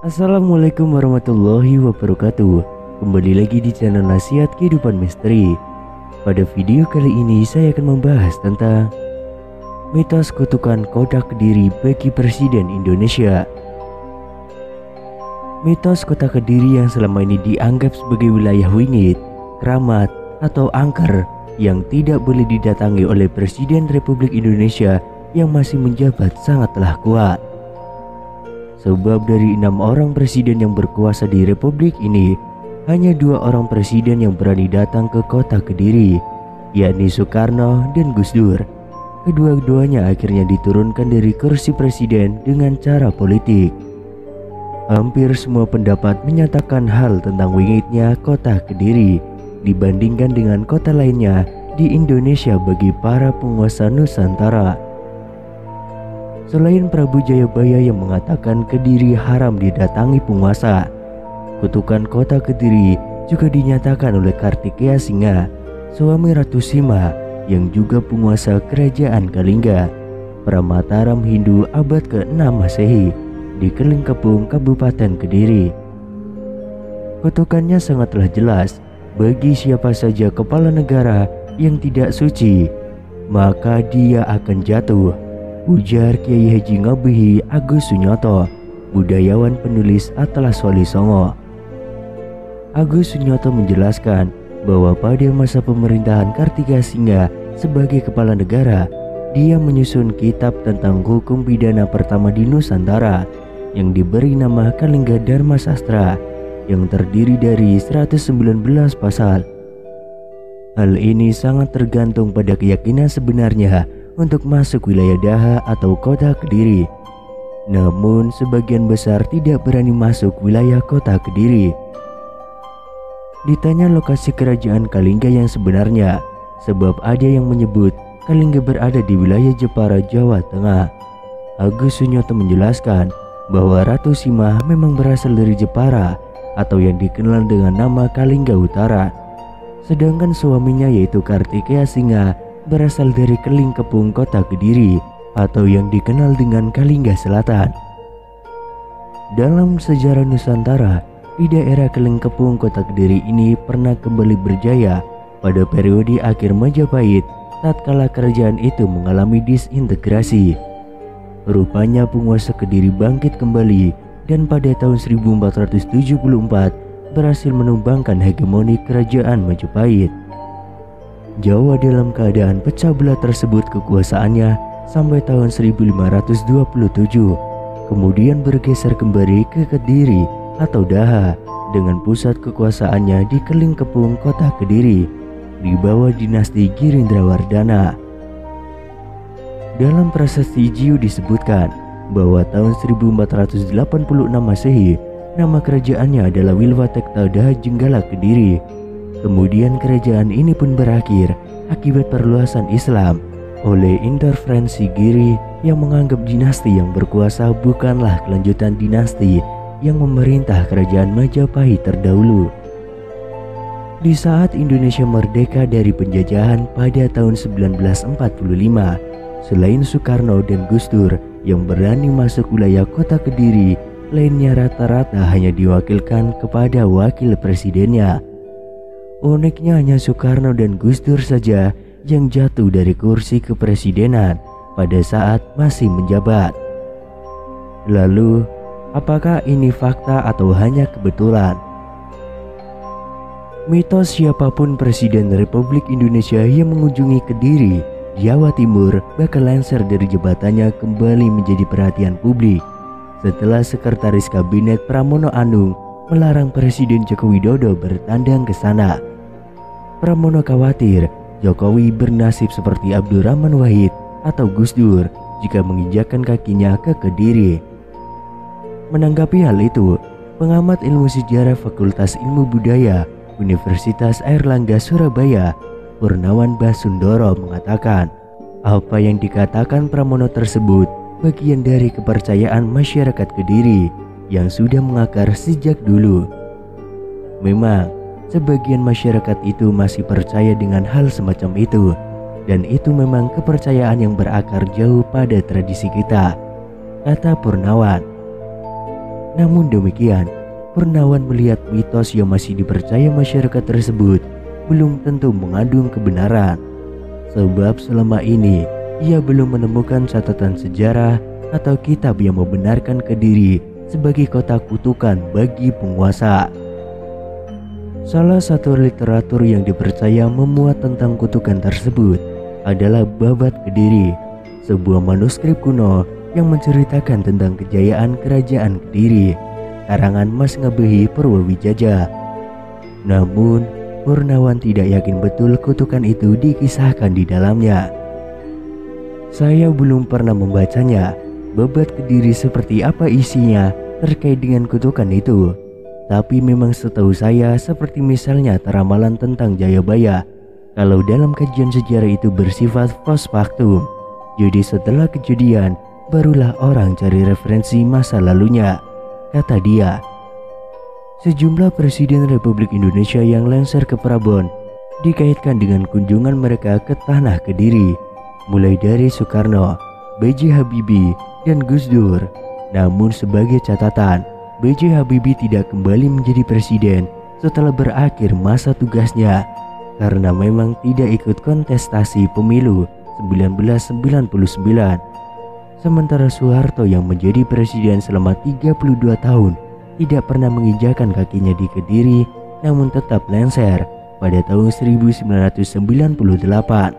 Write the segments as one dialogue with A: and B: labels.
A: Assalamualaikum warahmatullahi wabarakatuh. Kembali lagi di channel Nasihat Kehidupan Misteri. Pada video kali ini saya akan membahas tentang mitos kutukan kota Kediri bagi Presiden Indonesia. Mitos kota Kediri yang selama ini dianggap sebagai wilayah wingit, keramat, atau angker yang tidak boleh didatangi oleh Presiden Republik Indonesia yang masih menjabat sangatlah kuat. Sebab dari 6 orang presiden yang berkuasa di Republik ini, hanya 2 orang presiden yang berani datang ke kota Kediri, yakni Soekarno dan Gus Dur. Kedua-duanya akhirnya diturunkan dari kursi presiden dengan cara politik. Hampir semua pendapat menyatakan hal tentang wingitnya kota Kediri dibandingkan dengan kota lainnya di Indonesia bagi para penguasa Nusantara. Selain Prabu Jayabaya yang mengatakan Kediri haram didatangi penguasa, kutukan kota Kediri juga dinyatakan oleh Kartikeya Singa, suami Ratu Sima yang juga penguasa kerajaan Kalingga, Pramataram Hindu abad ke-6 Masehi di Kelingkepung, Kabupaten Kediri. Kutukannya sangatlah jelas bagi siapa saja kepala negara yang tidak suci, maka dia akan jatuh, ujar Kiai Haji Ngabehi Agus Sunyoto, budayawan penulis Atlas Wali Songo. Agus Sunyoto menjelaskan bahwa pada masa pemerintahan Kartikeya Singa sebagai kepala negara, dia menyusun kitab tentang hukum pidana pertama di Nusantara yang diberi nama Kalingga Dharma Sastra yang terdiri dari 119 pasal. Hal ini sangat tergantung pada keyakinan sebenarnya untuk masuk wilayah Daha atau kota Kediri. Namun sebagian besar tidak berani masuk wilayah kota Kediri. Ditanya lokasi kerajaan Kalingga yang sebenarnya, sebab ada yang menyebut Kalingga berada di wilayah Jepara, Jawa Tengah. Agus Sunyoto menjelaskan bahwa Ratu Sima memang berasal dari Jepara atau yang dikenal dengan nama Kalingga Utara. Sedangkan suaminya yaitu Kartikeya Singa berasal dari Kelingkepung, kota Kediri atau yang dikenal dengan Kalingga Selatan. Dalam sejarah Nusantara, di daerah Kelingkepung, kota Kediri ini pernah kembali berjaya pada periode akhir Majapahit tatkala kerajaan itu mengalami disintegrasi. Rupanya penguasa Kediri bangkit kembali dan pada tahun 1474 berhasil menumbangkan hegemoni kerajaan Majapahit. Jawa dalam keadaan pecah belah tersebut kekuasaannya sampai tahun 1527, kemudian bergeser kembali ke Kediri atau Daha dengan pusat kekuasaannya di Kelingkepung, kota Kediri di bawah dinasti Girindrawardana. Dalam prasasti Jiu disebutkan bahwa tahun 1486 Masehi nama kerajaannya adalah Wilwatekta Daha Jenggala Kediri. Kemudian kerajaan ini pun berakhir akibat perluasan Islam oleh intervensi Giri yang menganggap dinasti yang berkuasa bukanlah kelanjutan dinasti yang memerintah kerajaan Majapahit terdahulu. Di saat Indonesia merdeka dari penjajahan pada tahun 1945, selain Soekarno dan Gus Dur yang berani masuk wilayah kota Kediri, lainnya rata-rata hanya diwakilkan kepada wakil presidennya. Uniknya hanya Soekarno dan Gus Dur saja yang jatuh dari kursi kepresidenan pada saat masih menjabat. Lalu, apakah ini fakta atau hanya kebetulan? Mitos siapapun Presiden Republik Indonesia yang mengunjungi Kediri, Jawa Timur bakal lengser dari jabatannya kembali menjadi perhatian publik setelah Sekretaris Kabinet Pramono Anung melarang Presiden Joko Widodo bertandang ke sana. Pramono khawatir Jokowi bernasib seperti Abdurrahman Wahid atau Gus Dur jika menginjakkan kakinya ke Kediri. Menanggapi hal itu, pengamat ilmu sejarah Fakultas Ilmu Budaya Universitas Airlangga Surabaya, Purnawan Basundoro mengatakan, apa yang dikatakan Pramono tersebut bagian dari kepercayaan masyarakat Kediri yang sudah mengakar sejak dulu. Memang, sebagian masyarakat itu masih percaya dengan hal semacam itu, dan itu memang kepercayaan yang berakar jauh pada tradisi kita, kata Purnawan. Namun demikian, Purnawan melihat mitos yang masih dipercaya masyarakat tersebut belum tentu mengandung kebenaran. Sebab selama ini ia belum menemukan catatan sejarah atau kitab yang membenarkan Kediri sebagai kota kutukan bagi penguasa. Salah satu literatur yang dipercaya memuat tentang kutukan tersebut adalah Babat Kediri, sebuah manuskrip kuno yang menceritakan tentang kejayaan kerajaan Kediri, karangan Mas Ngabehi Purwawijaya. Namun, Purnawan tidak yakin betul kutukan itu dikisahkan di dalamnya. Saya belum pernah membacanya. Babat Kediri seperti apa isinya terkait dengan kutukan itu. Tapi memang setahu saya seperti misalnya teramalan tentang Jayabaya. Kalau dalam kajian sejarah itu bersifat post factum. Jadi setelah kejadian barulah orang cari referensi masa lalunya, kata dia. Sejumlah presiden Republik Indonesia yang lengser ke Prabon dikaitkan dengan kunjungan mereka ke tanah Kediri, mulai dari Soekarno, B.J. Habibie, dan Gus Dur. Namun sebagai catatan, B.J. Habibie tidak kembali menjadi presiden setelah berakhir masa tugasnya karena memang tidak ikut kontestasi pemilu 1999. Sementara Soeharto yang menjadi presiden selama 32 tahun tidak pernah menginjakan kakinya di Kediri, namun tetap lengser pada tahun 1998.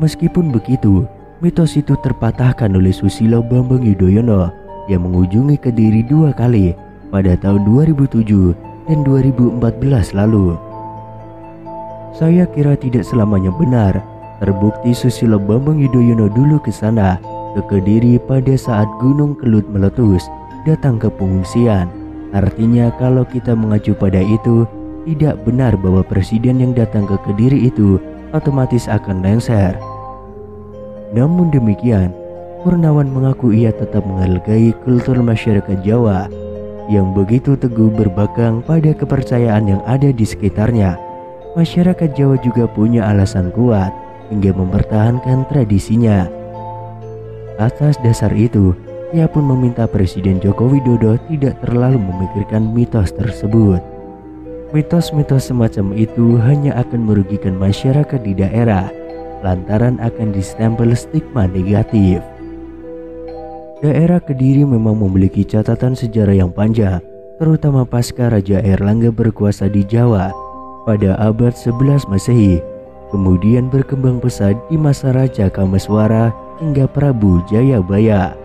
A: Meskipun begitu, mitos itu terpatahkan oleh Susilo Bambang Yudhoyono yang mengunjungi Kediri 2 kali pada tahun 2007 dan 2014 lalu. Saya kira tidak selamanya benar. Terbukti Susilo Bambang Yudhoyono dulu ke sana, ke Kediri pada saat Gunung Kelut meletus, datang ke pengungsian. Artinya kalau kita mengacu pada itu, tidak benar bahwa presiden yang datang ke Kediri itu otomatis akan lengser. Namun demikian, Purnawan mengaku ia tetap menghargai kultur masyarakat Jawa yang begitu teguh berpegang pada kepercayaan yang ada di sekitarnya. Masyarakat Jawa juga punya alasan kuat hingga mempertahankan tradisinya. Atas dasar itu, ia pun meminta Presiden Joko Widodo tidak terlalu memikirkan mitos tersebut. Mitos-mitos semacam itu hanya akan merugikan masyarakat di daerah lantaran akan distempel stigma negatif. Daerah Kediri memang memiliki catatan sejarah yang panjang, terutama pasca Raja Airlangga berkuasa di Jawa pada abad 11 Masehi, kemudian berkembang pesat di masa Raja Kameswara hingga Prabu Jayabaya.